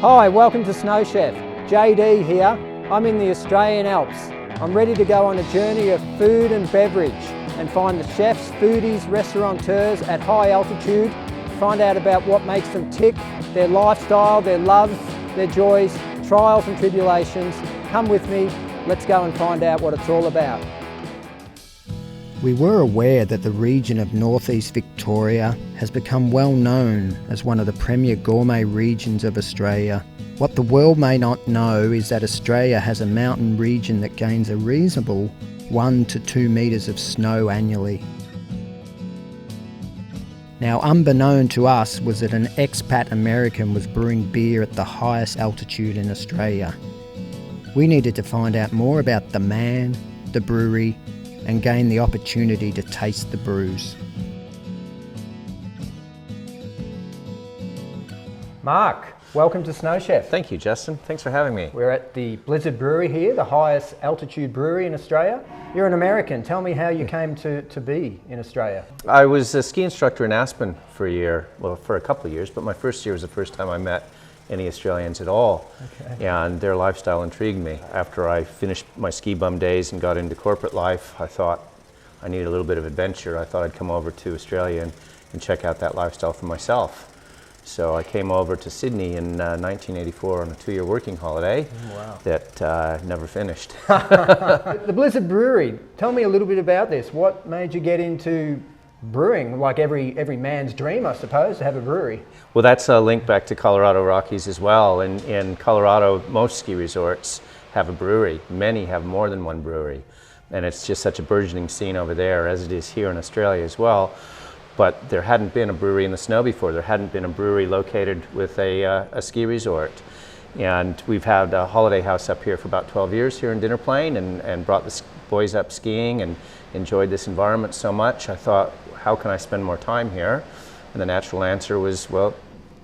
Hi, welcome to SnowChef. JD here. I'm in the Australian Alps. I'm ready to go on a journey of food and beverage and find the chefs, foodies, restaurateurs at high altitude, find out about what makes them tick, their lifestyle, their loves, their joys, trials and tribulations. Come with me, let's go and find out what it's all about. We were aware that the region of northeast Victoria has become well known as one of the premier gourmet regions of Australia. What the world may not know is that Australia has a mountain region that gains a reasonable 1 to 2 metres of snow annually. Now, unbeknown to us was that an expat American was brewing beer at the highest altitude in Australia. We needed to find out more about the man, the brewery, and gain the opportunity to taste the brews. Mark, welcome to SnowChef. Thank you, Justin. Thanks for having me. We're at the Blizzard Brewery here, the highest altitude brewery in Australia. You're an American. Tell me how you came to be in Australia. I was a ski instructor in Aspen for a year, well, for a couple of years, but my first year was the first time I met any Australians at all. Okay. And their lifestyle intrigued me. After I finished my ski bum days and got into corporate life, I thought I needed a little bit of adventure. I thought I'd come over to Australia and check out that lifestyle for myself. So I came over to Sydney in 1984 on a 2-year working holiday. Wow. That never finished. The Blizzard Brewery, tell me a little bit about this. What made you get into brewing, like every man's dream, I suppose, to have a brewery? Well, that's a link back to Colorado Rockies as well. In Colorado, most ski resorts have a brewery. Many have more than one brewery. And it's just such a burgeoning scene over there, as it is here in Australia as well. But there hadn't been a brewery in the snow before. There hadn't been a brewery located with a ski resort. And we've had a holiday house up here for about 12 years here in Dinner Plain and brought the boys up skiing and enjoyed this environment so much. I thought, how can I spend more time here? And the natural answer was, well,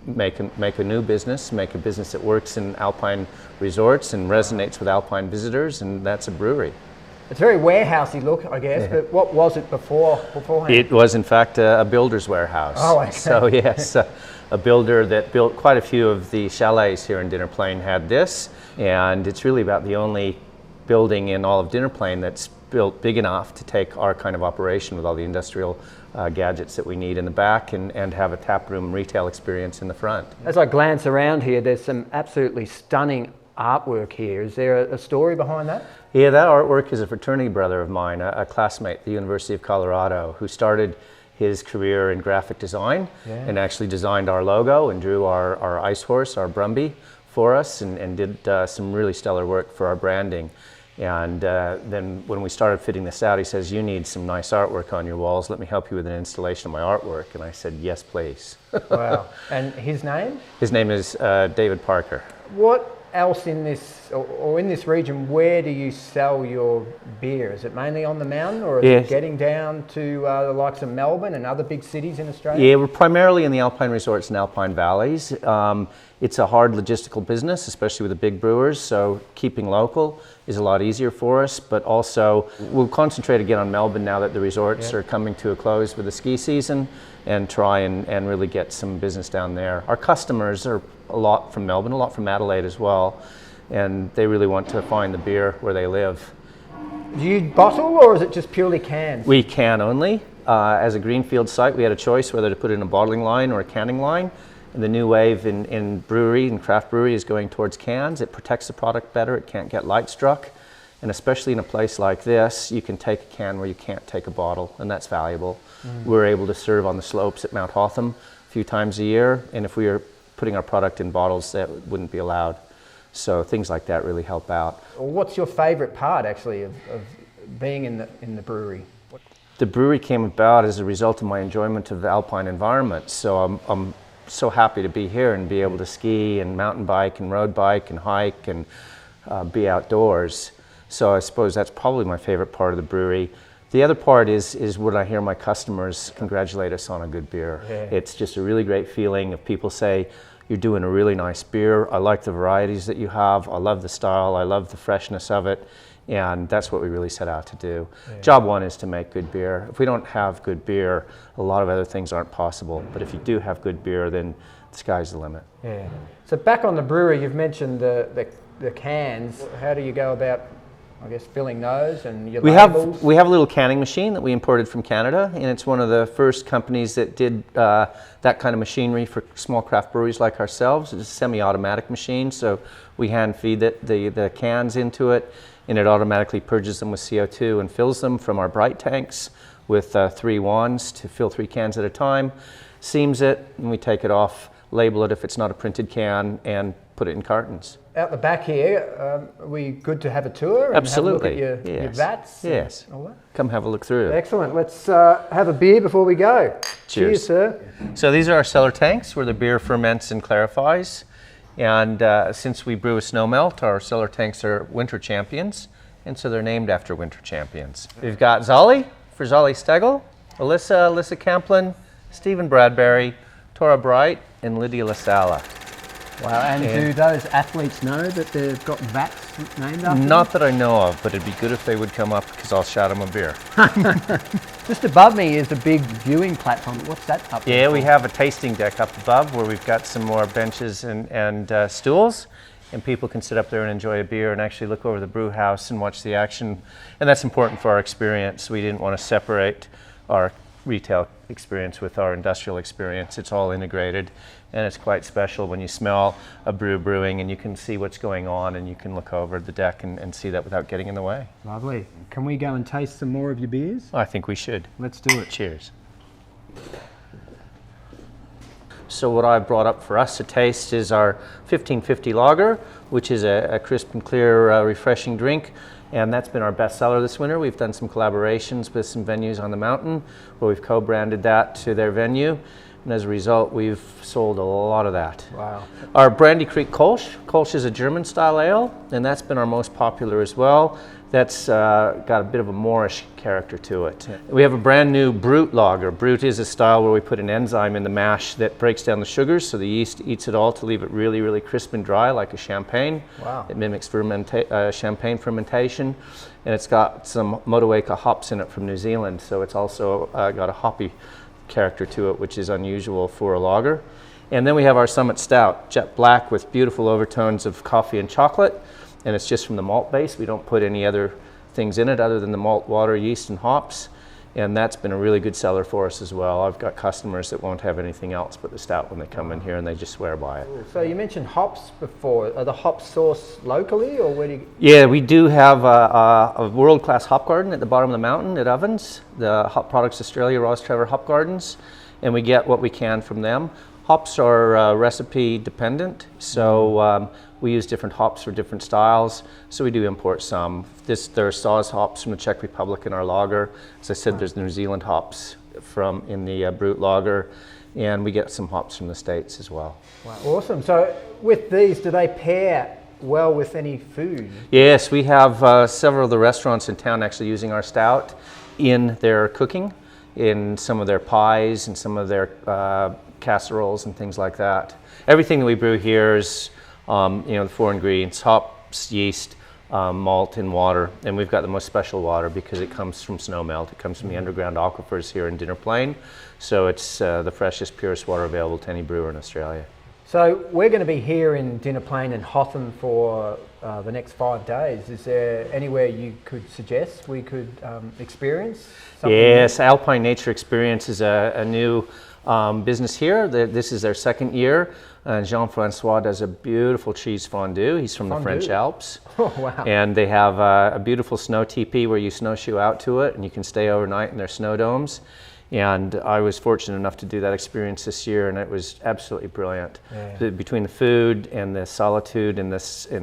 make a new business, make a business that works in alpine resorts and resonates with alpine visitors, and that's a brewery. It's very warehousey look, I guess, but what was it beforehand? It was, in fact, a builder's warehouse. Oh, okay. So, yes, a builder that built quite a few of the chalets here in Dinner Plain had this, and it's really about the only building in all of Dinner Plain that's built big enough to take our kind of operation with all the industrial gadgets that we need in the back and have a taproom retail experience in the front. As I glance around here, there's some absolutely stunning artwork here. Is there a story behind that? Yeah, that artwork is a fraternity brother of mine, a classmate at the University of Colorado, who started his career in graphic design and actually designed our logo and drew our ice horse, our Brumby, for us and did some really stellar work for our branding. And then when we started fitting this out, he says, you need some nice artwork on your walls. Let me help you with an installation of my artwork. And I said, yes, please. Wow. And his name? His name is David Parker. What else in this, or in this region, where do you sell your beer? Is it mainly on the mountain, or is it getting down to the likes of Melbourne and other big cities in Australia? Yeah, we're primarily in the alpine resorts and alpine valleys. It's a hard logistical business, especially with the big brewers, so keeping local is a lot easier for us, but also we'll concentrate again on Melbourne now that the resorts are coming to a close with the ski season, and try and really get some business down there. Our customers are a lot from Melbourne, a lot from Adelaide as well, and they really want to find the beer where they live. Do you bottle, or is it just purely cans? We can only. As a greenfield site, we had a choice whether to put in a bottling line or a canning line. And the new wave in brewery and craft brewery is going towards cans. It protects the product better, it can't get light struck. And especially in a place like this, you can take a can where you can't take a bottle, and that's valuable. We're able to serve on the slopes at Mount Hotham a few times a year, and if we were putting our product in bottles, that wouldn't be allowed. So things like that really help out. What's your favorite part, actually, of being in the brewery? The brewery came about as a result of my enjoyment of the alpine environment. So I'm so happy to be here and be able to ski and mountain bike and road bike and hike and be outdoors. So I suppose that's probably my favorite part of the brewery. The other part is when I hear my customers congratulate us on a good beer. Yeah. It's just a really great feeling if people say, you're doing a really nice beer, I like the varieties that you have, I love the style, I love the freshness of it, and that's what we really set out to do. Yeah. Job one is to make good beer. If we don't have good beer, a lot of other things aren't possible, but if you do have good beer, then sky's the limit. Yeah. So back on the brewery, you've mentioned the cans. How do you go about, I guess, filling those and your labels? We have a little canning machine that we imported from Canada, and it's one of the first companies that did that kind of machinery for small craft breweries like ourselves. It's a semi-automatic machine, so we hand feed the cans into it, and it automatically purges them with CO2 and fills them from our bright tanks with 3 wands to fill 3 cans at a time, seams it, and we take it off, label it if it's not a printed can, and put it in cartons. Out the back here, are we good to have a tour? And Absolutely. Have a look at your Yes. vats? Yes. And all that? Come have a look through. Excellent. Let's have a beer before we go. Cheers. Cheers, sir. So these are our cellar tanks where the beer ferments and clarifies. And since we brew a snow melt, our cellar tanks are winter champions. And so they're named after winter champions. We've got Zolly for Zolly Stegel, Alyssa Camplin, Stephen Bradbury, Tora Bright, and Lydia LaSala. Wow, and do those athletes know that they've got vats named after them? Not that I know of, but it'd be good if they would come up because I'll shout them a beer. Just above me is a big viewing platform. What's that up there? Yeah, we have a tasting deck up above where we've got some more benches and stools, and people can sit up there and enjoy a beer and actually look over the brew house and watch the action. And that's important for our experience. We didn't want to separate our retail experience with our industrial experience. It's all integrated, and it's quite special when you smell a brew brewing and you can see what's going on and you can look over the deck and see that without getting in the way. Lovely. Can we go and taste some more of your beers? I think we should. Let's do it. Cheers. So what I've brought up for us to taste is our 1550 lager, which is a crisp and clear, refreshing drink. And that's been our best seller this winter. We've done some collaborations with some venues on the mountain where we've co-branded that to their venue. And as a result, we've sold a lot of that. Wow. Our Brandy Creek Kolsch. Kolsch is a German style ale, and that's been our most popular as well. That's got a bit of a Moorish character to it. We have a brand new Brut lager. Brut is a style where we put an enzyme in the mash that breaks down the sugars, so the yeast eats it all to leave it really, really crisp and dry like a champagne. Wow. It mimics champagne fermentation, and it's got some Motueka hops in it from New Zealand, so it's also got a hoppy character to it, which is unusual for a lager. And then we have our Summit Stout, jet black with beautiful overtones of coffee and chocolate. And it's just from the malt base. We don't put any other things in it other than the malt, water, yeast, and hops. And that's been a really good seller for us as well. I've got customers that won't have anything else but the stout when they come in here, and they just swear by it. So you mentioned hops before. Are the hops sourced locally, or where do you... Yeah, we do have a world-class hop garden at the bottom of the mountain at Ovens, the Hop Products Australia Ross Trevor Hop Gardens, and we get what we can from them. Hops are recipe dependent, so we use different hops for different styles, so we do import some. There are Saaz hops from the Czech Republic in our lager. As I said, there's New Zealand hops in the Brut lager, and we get some hops from the States as well. Wow, awesome. So with these, do they pair well with any food? Yes, we have several of the restaurants in town actually using our stout in their cooking, in some of their pies and some of their casseroles and things like that. Everything that we brew here is, the 4 ingredients: hops, yeast, malt, and water. And we've got the most special water because it comes from snow melt. It comes from the underground aquifers here in Dinner Plain. So it's the freshest, purest water available to any brewer in Australia. So we're going to be here in Dinner Plain and Hotham for the next 5 days. Is there anywhere you could suggest we could experience something? Yes, Alpine Nature Experience is a new business here. This is their second year. Jean-Francois does a beautiful cheese fondue. He's from the French Alps. Oh, wow. And they have a beautiful snow teepee where you snowshoe out to it and you can stay overnight in their snow domes. And I was fortunate enough to do that experience this year, and it was absolutely brilliant. Yeah. Between the food and the solitude and the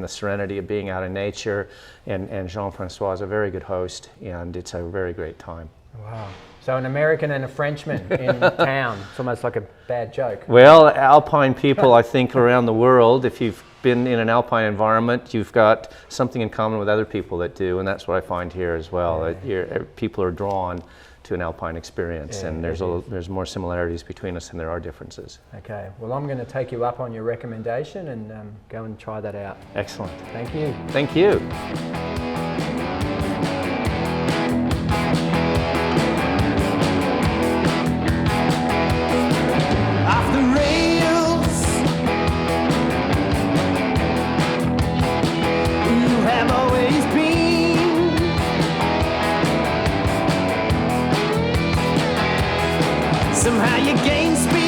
serenity of being out in nature, and Jean-Francois is a very good host, and it's a very great time. Wow. So an American and a Frenchman in town. It's almost like a bad joke. Well, Alpine people, I think, around the world, if you've been in an Alpine environment, you've got something in common with other people that do, and that's what I find here as well. Yeah. People are drawn to an Alpine experience, and there's more similarities between us than there are differences. Okay, well, I'm going to take you up on your recommendation and go and try that out. Excellent. Thank you. Thank you. Off the rails, Somehow you gain speed.